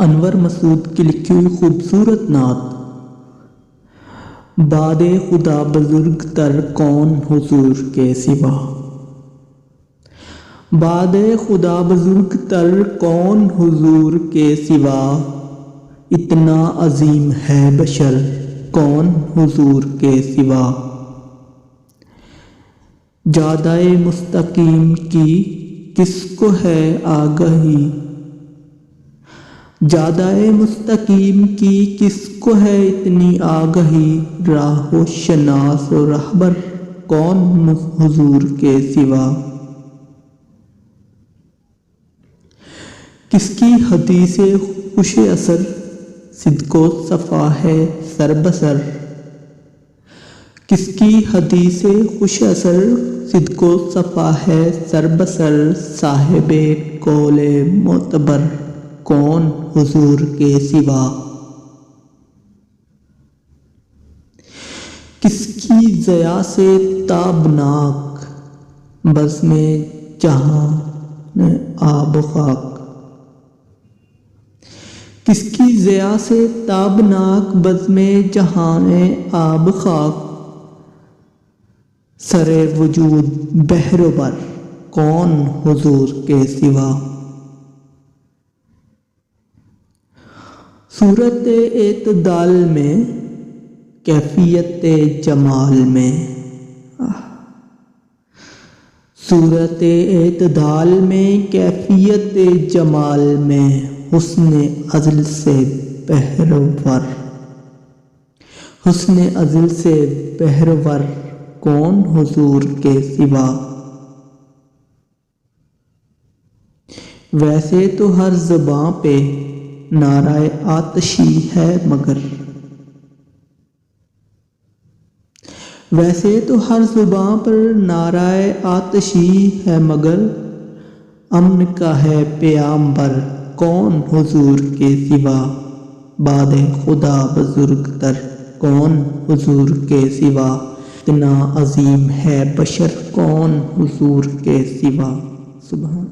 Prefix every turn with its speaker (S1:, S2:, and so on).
S1: انور مسعود کی لکھی ہوئی خوبصورت نعت۔ باد خدا بزرگ تر کون حضور کے سوا، باد خدا بزرگ تر کون حضور کے سوا، اتنا عظیم ہے بشر کون حضور کے سوا، جادۂ مستقیم کی کس کو ہے آگہی، جادۂ مستقیم کی کس کو ہے اتنی آگہی، راہ و شناس و رہبر کون حضور کے سوا، کس کی حدیث خوش اثر صدق و صفا ہے سر بسر، کس کی حدیث خوش اثر صدق و صفا ہے سر بسر، صاحب قول معتبر کون حضور کے سوا، کس کی ضیا سے تابناک بزم جہاں آب خاک، کس کی ضیا سے تابناک بزم جہان آب خاک، سر وجود بحر و بر کون حضور کے سوا، صورت اعتدال میں کیفیت جمال میں، صورت اعتدال میں کیفیت جمال میں، حسن عزل سے بہرور، حسن عزل سے بہرور کون حضور کے سوا، ویسے تو ہر زباں پہ نعرہ آتشی ہے مگر، ویسے تو ہر زباں پر نعرہ آتشی ہے مگر، امن کا ہے پیامبر کون حضور کے سوا، باد خدا بزرگ تر کون حضور کے سوا، اتنا عظیم ہے بشر کون حضور کے سوا۔ سبحان